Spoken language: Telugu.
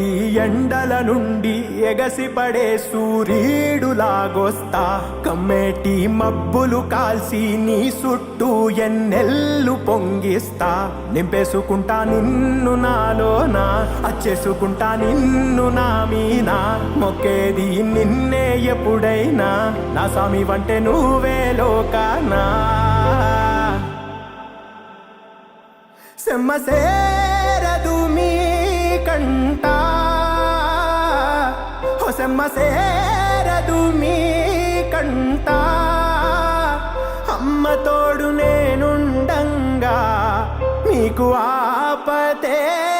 ఈ ఎండల నుండి ఎగసిపడే సూర్యుడులాగొస్తా, కమ్మేటి మబ్బులు కాల్సి నీ చుట్టూ ఎన్నెల్లు పొంగిస్తా. నింపేసుకుంటా నిన్ను నాలోనా, అచ్చేసుకుంటా నిన్ను నా మీనా. మొక్కేది నిన్నే ఎప్పుడైనా, నా స్వామి వంటే నువ్వే లోకానా. సెమ్మసేరదు మీ కంట, సెమ్మసేరదు మీ కంట. అమ్మ తోడు నేనుండంగా మీకు ఆపతే